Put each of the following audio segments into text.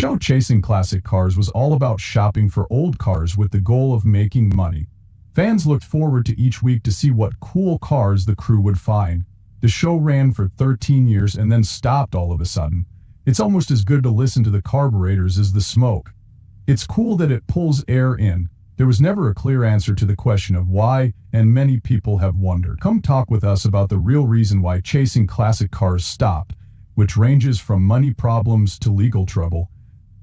show Chasing Classic Cars was all about shopping for old cars with the goal of making money. Fans looked forward to each week to see what cool cars the crew would find. The show ran for 13 years and then stopped all of a sudden. It's almost as good to listen to the carburetors as the smoke. It's cool that it pulls air in. There was never a clear answer to the question of why, and many people have wondered. Come talk with us about the real reason why Chasing Classic Cars stopped, which ranges from money problems to legal trouble.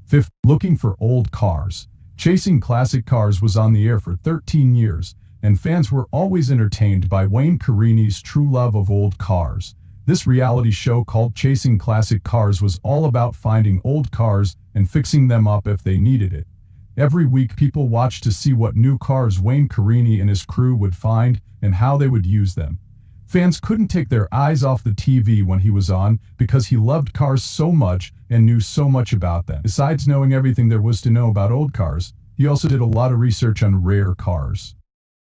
Fifth, looking for old cars. Chasing Classic Cars was on the air for 13 years, and fans were always entertained by Wayne Carini's true love of old cars. This reality show called Chasing Classic Cars was all about finding old cars and fixing them up if they needed it. Every week people watched to see what new cars Wayne Carini and his crew would find and how they would use them. Fans couldn't take their eyes off the TV when he was on because he loved cars so much and knew so much about them. Besides knowing everything there was to know about old cars, he also did a lot of research on rare cars.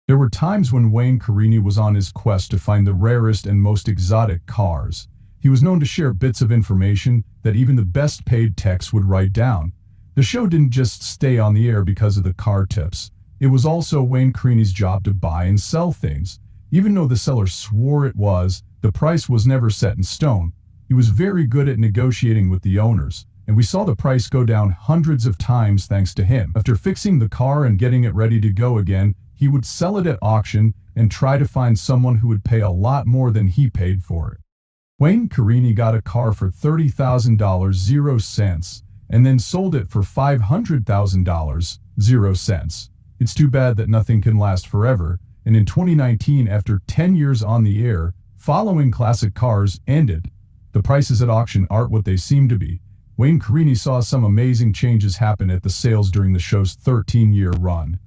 There were times when Wayne Carini was on his quest to find the rarest and most exotic cars. He was known to share bits of information that even the best paid techs would write down. The show didn't just stay on the air because of the car tips. It was also Wayne Carini's job to buy and sell things. Even though the seller swore it was, the price was never set in stone. He was very good at negotiating with the owners, and we saw the price go down hundreds of times thanks to him. After fixing the car and getting it ready to go again, he would sell it at auction and try to find someone who would pay a lot more than he paid for it. Wayne Carini got a car for $30,000, 0 cents, and then sold it for $500,000, 0 cents. It's too bad that nothing can last forever, and in 2019, after 10 years on the air, following classic cars ended. The prices at auction aren't what they seem to be. Wayne Carini saw some amazing changes happen at the sales during the show's 13-year run.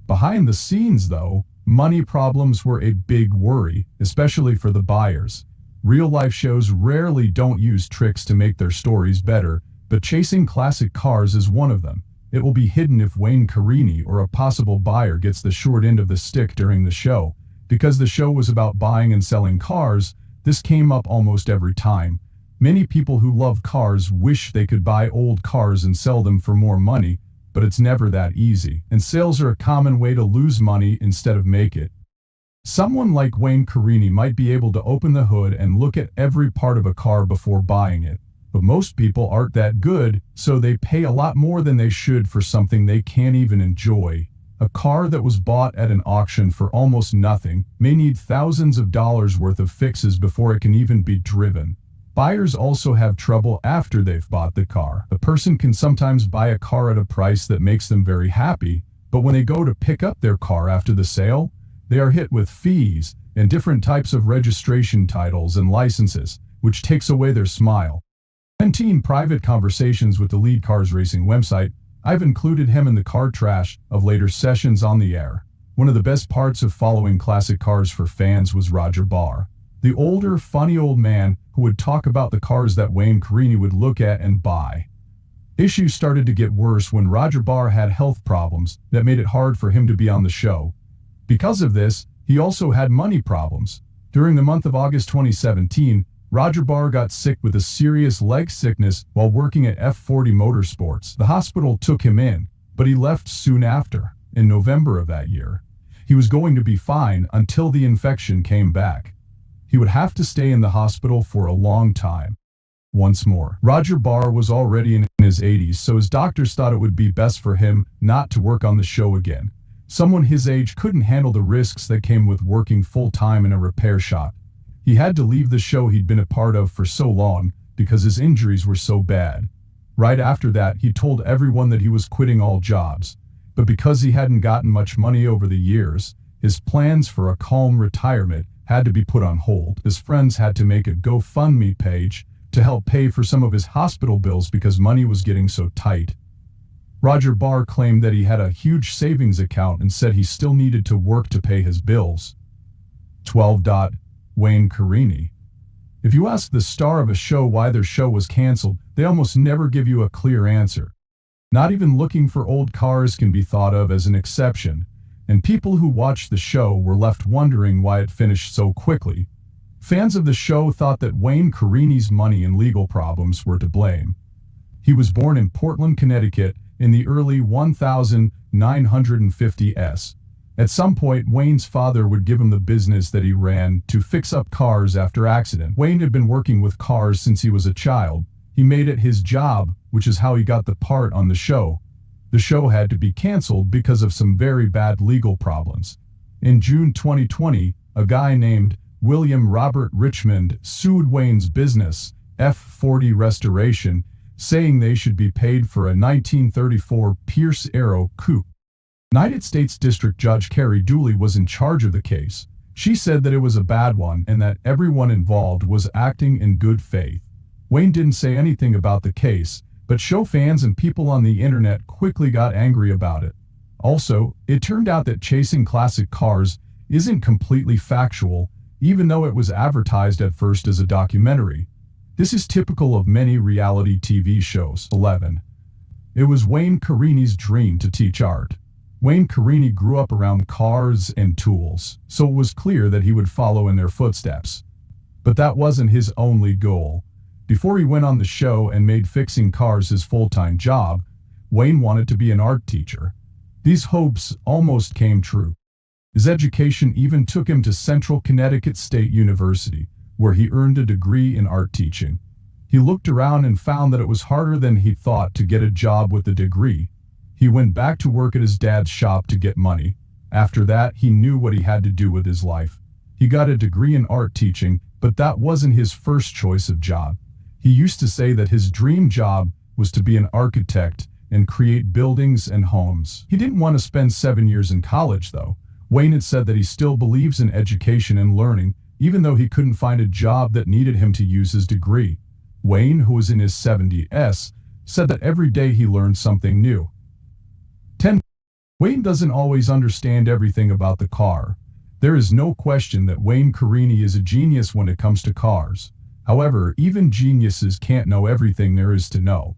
Behind the scenes, though, money problems were a big worry, especially for the buyers. Real-life shows rarely don't use tricks to make their stories better, but Chasing Classic Cars is one of them. It will be hidden if Wayne Carini or a possible buyer gets the short end of the stick during the show. Because the show was about buying and selling cars, this came up almost every time. Many people who love cars wish they could buy old cars and sell them for more money, but it's never that easy, and sales are a common way to lose money instead of make it. Someone like Wayne Carini might be able to open the hood and look at every part of a car before buying it. But most people aren't that good, so they pay a lot more than they should for something they can't even enjoy. A car that was bought at an auction for almost nothing may need thousands of dollars worth of fixes before it can even be driven. Buyers also have trouble after they've bought the car. A person can sometimes buy a car at a price that makes them very happy, but when they go to pick up their car after the sale, they are hit with fees and different types of registration titles and licenses, which takes away their smile. 17 private conversations with the lead Cars Racing website. I've included him in the car trash of later sessions on the air. One of the best parts of following classic cars for fans was Roger Barr, the older, funny old man who would talk about the cars that Wayne Carini would look at and buy. Issues started to get worse when Roger Barr had health problems that made it hard for him to be on the show. Because of this, he also had money problems. During the month of August 2017, Roger Barr got sick with a serious leg sickness while working at F40 Motorsports. The hospital took him in, but he left soon after, in November of that year. He was going to be fine until the infection came back. He would have to stay in the hospital for a long time. Once more, Roger Barr was already in his 80s, so his doctors thought it would be best for him not to work on the show again. Someone his age couldn't handle the risks that came with working full-time in a repair shop. He had to leave the show he'd been a part of for so long because his injuries were so bad. Right after that, he told everyone that he was quitting all jobs. But because he hadn't gotten much money over the years, his plans for a calm retirement had to be put on hold. His friends had to make a GoFundMe page to help pay for some of his hospital bills because money was getting so tight. Roger Barr claimed that he had a huge savings account and said he still needed to work to pay his bills. 12. Wayne Carini. If you ask the star of a show why their show was canceled, they almost never give you a clear answer. Not even looking for old cars can be thought of as an exception, and people who watched the show were left wondering why it finished so quickly. Fans of the show thought that Wayne Carini's money and legal problems were to blame. He was born in Portland, Connecticut in the early 1950s. At some point, Wayne's father would give him the business that he ran to fix up cars after accident. Wayne had been working with cars since he was a child. He made it his job, which is how he got the part on the show. The show had to be canceled because of some very bad legal problems. In June 2020, a guy named William Robert Richmond sued Wayne's business, F40 Restoration, saying they should be paid for a 1934 Pierce Arrow coupe. United States District Judge Carrie Dooley was in charge of the case. She said that it was a bad one and that everyone involved was acting in good faith. Wayne didn't say anything about the case, but show fans and people on the internet quickly got angry about it. Also, it turned out that chasing classic cars isn't completely factual, even though it was advertised at first as a documentary. This is typical of many reality TV shows. 11. It was Wayne Carini's dream to teach art. Wayne Carini grew up around cars and tools, so it was clear that he would follow in their footsteps. But that wasn't his only goal. Before he went on the show and made fixing cars his full-time job, Wayne wanted to be an art teacher. These hopes almost came true. His education even took him to Central Connecticut State University, where he earned a degree in art teaching. He looked around and found that it was harder than he thought to get a job with a degree. He went back to work at his dad's shop to get money. After that, he knew what he had to do with his life. He got a degree in art teaching, but that wasn't his first choice of job. He used to say that his dream job was to be an architect and create buildings and homes. He didn't want to spend 7 years in college, though. Wayne had said that he still believes in education and learning, even though he couldn't find a job that needed him to use his degree. Wayne, who was in his 70s, said that every day he learned something new. 10. Wayne doesn't always understand everything about the car. There is no question that Wayne Carini is a genius when it comes to cars. However, even geniuses can't know everything there is to know.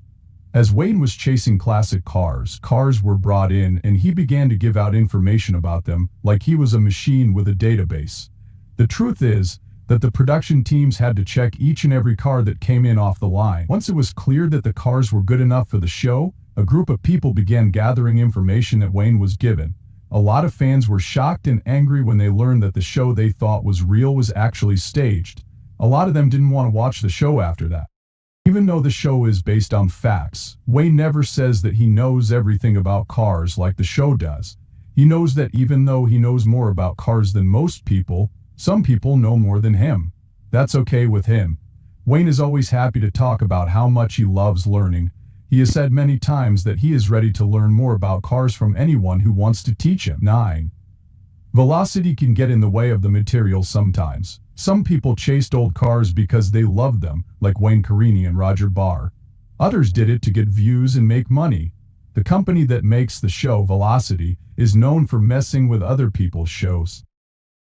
As Wayne was chasing classic cars, cars were brought in and he began to give out information about them like he was a machine with a database. The truth is that the production teams had to check each and every car that came in off the line. Once it was clear that the cars were good enough for the show, a group of people began gathering information that Wayne was given. A lot of fans were shocked and angry when they learned that the show they thought was real was actually staged. A lot of them didn't want to watch the show after that. Even though the show is based on facts, Wayne never says that he knows everything about cars like the show does. He knows that even though he knows more about cars than most people, some people know more than him. That's okay with him. Wayne is always happy to talk about how much he loves learning. He has said many times that he is ready to learn more about cars from anyone who wants to teach him. 9. Velocity can get in the way of the material sometimes. Some people chased old cars because they loved them, like Wayne Carini and Roger Barr. Others did it to get views and make money. The company that makes the show, Velocity, is known for messing with other people's shows.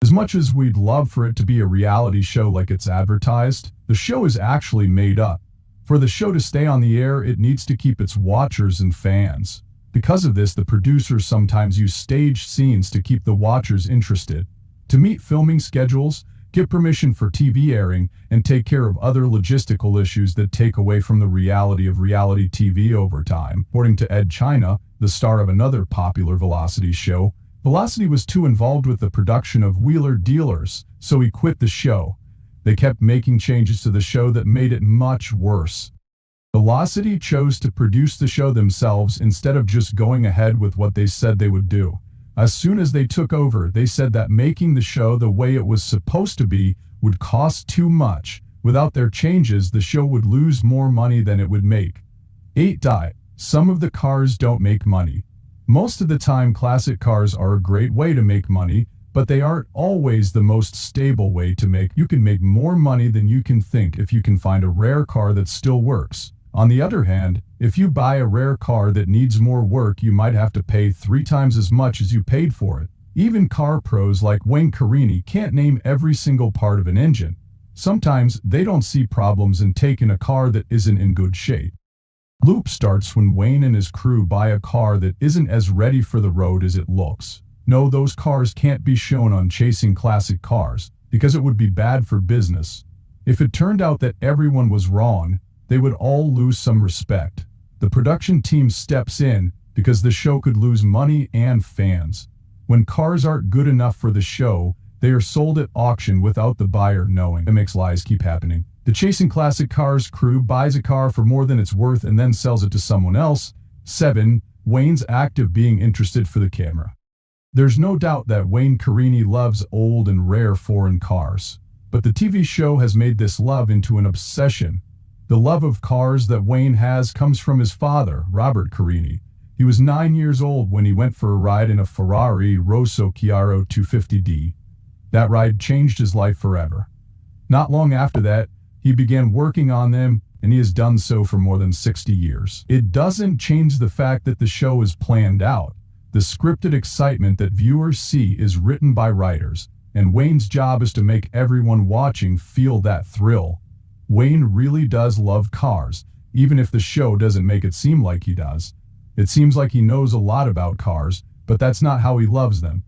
As much as we'd love for it to be a reality show like it's advertised, the show is actually made up. For the show to stay on the air, it needs to keep its watchers and fans. Because of this, the producers sometimes use staged scenes to keep the watchers interested. To meet filming schedules, get permission for TV airing, and take care of other logistical issues that take away from the reality of reality TV over time. According to Ed China, the star of another popular Velocity show, Velocity was too involved with the production of Wheeler Dealers, so he quit the show. They kept making changes to the show that made it much worse. Velocity chose to produce the show themselves instead of just going ahead with what they said they would do. As soon as they took over, they said that making the show the way it was supposed to be would cost too much. Without their changes, the show would lose more money than it would make. 8. Some of the cars don't make money. Most of the time, classic cars are a great way to make money, but they aren't always the most stable way to make. You can make more money than you can think if you can find a rare car that still works. On the other hand, if you buy a rare car that needs more work, you might have to pay 3 times as much as you paid for it. Even car pros like Wayne Carini can't name every single part of an engine. Sometimes they don't see problems in taking a car that isn't in good shape. Loop starts when Wayne and his crew buy a car that isn't as ready for the road as it looks. No, those cars can't be shown on Chasing Classic Cars, because it would be bad for business. If it turned out that everyone was wrong, they would all lose some respect. The production team steps in because the show could lose money and fans. When cars aren't good enough for the show, they are sold at auction without the buyer knowing. It makes lies keep happening. The Chasing Classic Cars crew buys a car for more than it's worth and then sells it to someone else. 7. Wayne's act of being interested for the camera. There's no doubt that Wayne Carini loves old and rare foreign cars. But the TV show has made this love into an obsession. The love of cars that Wayne has comes from his father, Robert Carini. He was 9 years old when he went for a ride in a Ferrari Rosso Chiaro 250D. That ride changed his life forever. Not long after that, he began working on them, and he has done so for more than 60 years. It doesn't change the fact that the show is planned out. The scripted excitement that viewers see is written by writers, and Wayne's job is to make everyone watching feel that thrill. Wayne really does love cars, even if the show doesn't make it seem like he does. It seems like he knows a lot about cars, but that's not how he loves them.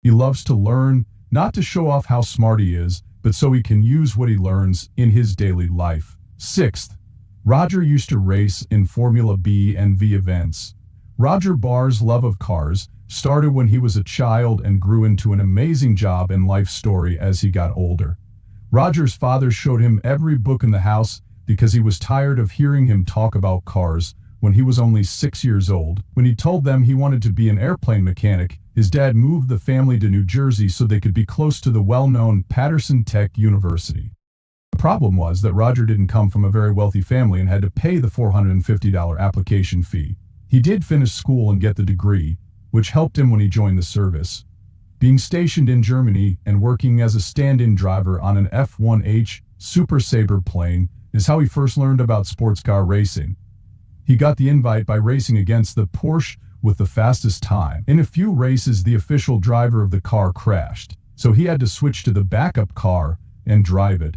He loves to learn, not to show off how smart he is, but so he can use what he learns in his daily life. 6th, Roger used to race in Formula B and V events. Roger Barr's love of cars started when he was a child and grew into an amazing job and life story as he got older. Roger's father showed him every book in the house because he was tired of hearing him talk about cars when he was only 6 years old. When he told them he wanted to be an airplane mechanic, his dad moved the family to New Jersey so they could be close to the well-known Patterson Tech University. The problem was that Roger didn't come from a very wealthy family and had to pay the $450 application fee. He did finish school and get the degree, which helped him when he joined the service. Being stationed in Germany and working as a stand-in driver on an F-1H Super Sabre plane is how he first learned about sports car racing. He got the invite by racing against the Porsche with the fastest time. In a few races, the official driver of the car crashed, so he had to switch to the backup car and drive it.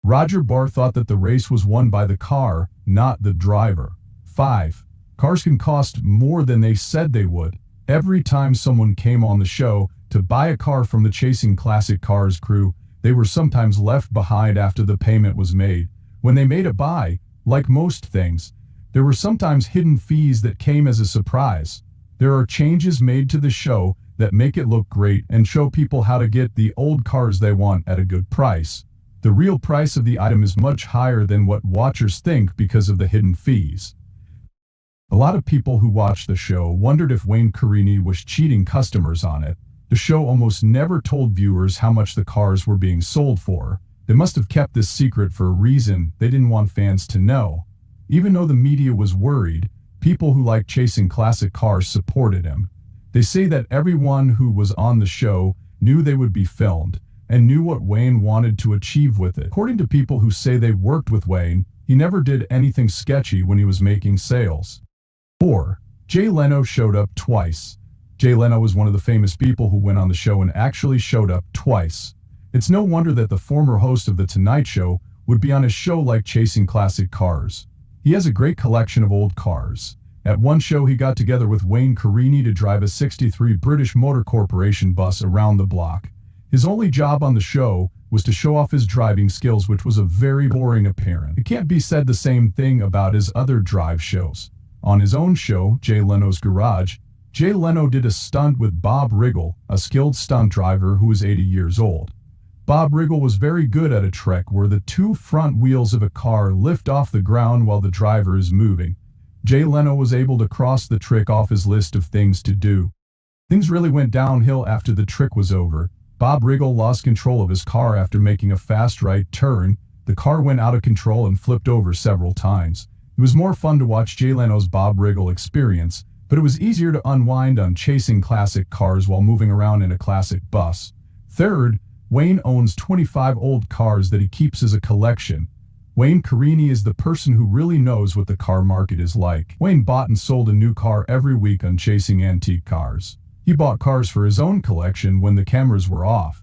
Roger Barr thought that the race was won by the car, not the driver. 5. Cars can cost more than they said they would. Every time someone came on the show to buy a car from the Chasing Classic Cars crew, they were sometimes left behind after the payment was made. When they made a buy, like most things, there were sometimes hidden fees that came as a surprise. There are changes made to the show that make it look great and show people how to get the old cars they want at a good price. The real price of the item is much higher than what watchers think because of the hidden fees. A lot of people who watched the show wondered if Wayne Carini was cheating customers on it. The show almost never told viewers how much the cars were being sold for. They must have kept this secret for a reason. They didn't want fans to know. Even though the media was worried, people who liked Chasing Classic Cars supported him. They say that everyone who was on the show knew they would be filmed and knew what Wayne wanted to achieve with it. According to people who say they worked with Wayne, he never did anything sketchy when he was making sales. 4. Jay Leno showed up twice. Jay Leno was one of the famous people who went on the show and actually showed up twice. It's no wonder that the former host of The Tonight Show would be on a show like Chasing Classic Cars. He has a great collection of old cars. At one show, he got together with Wayne Carini to drive a '63 British Motor Corporation bus around the block. His only job on the show was to show off his driving skills, which was a very boring appearance. It can't be said the same thing about his other drive shows. On his own show, Jay Leno's Garage, Jay Leno did a stunt with Bob Riggle, a skilled stunt driver who was 80 years old. Bob Riggle was very good at a trick where the two front wheels of a car lift off the ground while the driver is moving. Jay Leno was able to cross the trick off his list of things to do. Things really went downhill after the trick was over. Bob Riggle lost control of his car after making a fast right turn. The car went out of control and flipped over several times. It was more fun to watch Jay Leno's Bob Riggle experience, but it was easier to unwind on Chasing Classic Cars while moving around in a classic bus. 3rd, Wayne owns 25 old cars that he keeps as a collection. Wayne Carini is the person who really knows what the car market is like. Wayne bought and sold a new car every week on Chasing Antique Cars. He bought cars for his own collection when the cameras were off.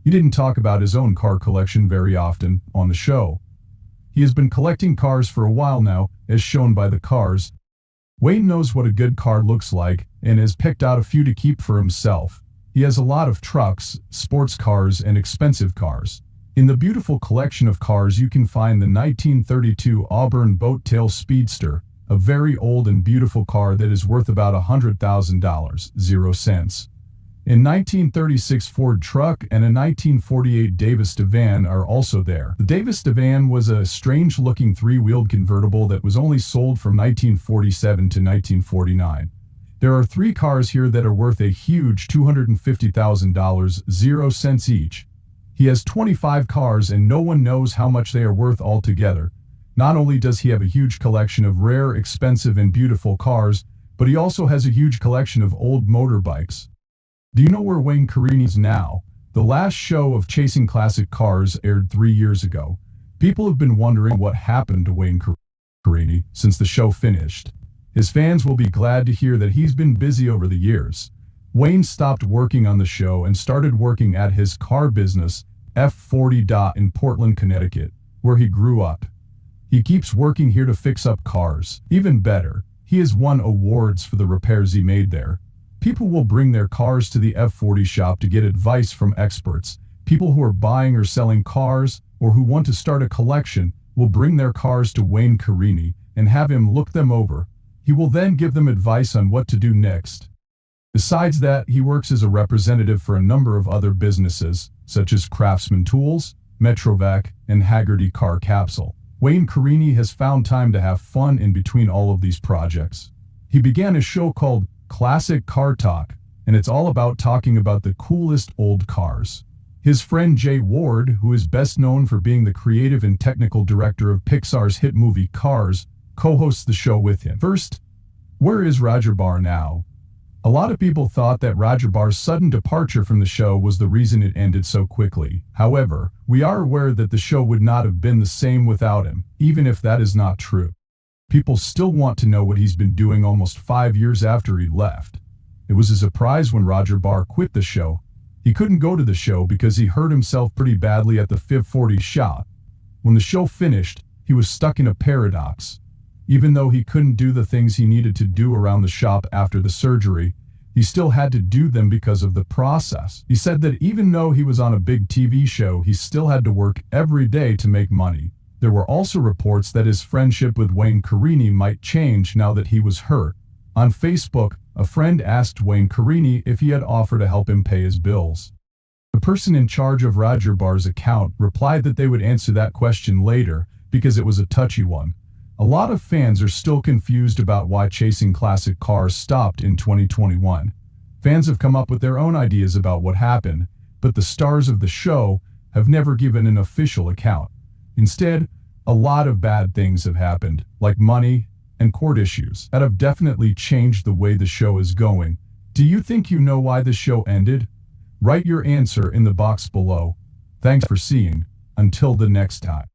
He didn't talk about his own car collection very often on the show. He has been collecting cars for a while now, as shown by the cars. Wayne knows what a good car looks like and has picked out a few to keep for himself. He has a lot of trucks, sports cars, and expensive cars. In the beautiful collection of cars, you can find the 1932 Auburn Boat Tail Speedster, a very old and beautiful car that is worth about $100,000, 0 cents. In 1936 Ford truck and a 1948 Davis Divan are also there. The Davis Divan was a strange-looking three-wheeled convertible that was only sold from 1947 to 1949. There are 3 cars here that are worth a huge $250,000, 0 cents each. He has 25 cars and no one knows how much they are worth altogether. Not only does he have a huge collection of rare, expensive, and beautiful cars, but he also has a huge collection of old motorbikes. Do you know where Wayne Carini is now? The last show of Chasing Classic Cars aired 3 years ago. People have been wondering what happened to Wayne Carini since the show finished. His fans will be glad to hear that he's been busy over the years. Wayne stopped working on the show and started working at his car business, F40. in Portland, Connecticut, where he grew up. He keeps working here to fix up cars. Even better, he has won awards for the repairs he made there. People will bring their cars to the F40 shop to get advice from experts. People who are buying or selling cars or who want to start a collection will bring their cars to Wayne Carini and have him look them over. He will then give them advice on what to do next. Besides that, he works as a representative for a number of other businesses, such as Craftsman Tools, Metrovac, and Haggerty Car Capsule. Wayne Carini has found time to have fun in between all of these projects. He began a show called Classic Car Talk, and it's all about talking about the coolest old cars. His friend Jay Ward, who is best known for being the creative and technical director of Pixar's hit movie Cars, co-hosts the show with him. First, where is Roger Barr now? A lot of people thought that Roger Barr's sudden departure from the show was the reason it ended so quickly. However, we are aware that the show would not have been the same without him, even if that is not true. People still want to know what he's been doing almost 5 years after he left. It was a surprise when Roger Barr quit the show. He couldn't go to the show because he hurt himself pretty badly at the F40 shop. When the show finished, he was stuck in a paradox. Even though he couldn't do the things he needed to do around the shop after the surgery, he still had to do them because of the process. He said that even though he was on a big TV show, he still had to work every day to make money. There were also reports that his friendship with Wayne Carini might change now that he was hurt. On Facebook, a friend asked Wayne Carini if he had offered to help him pay his bills. The person in charge of Roger Barr's account replied that they would answer that question later because it was a touchy one. A lot of fans are still confused about why Chasing Classic Cars stopped in 2021. Fans have come up with their own ideas about what happened, but the stars of the show have never given an official account. Instead, a lot of bad things have happened, like money and court issues, that have definitely changed the way the show is going. Do you think you know why the show ended? Write your answer in the box below. Thanks for seeing. Until the next time.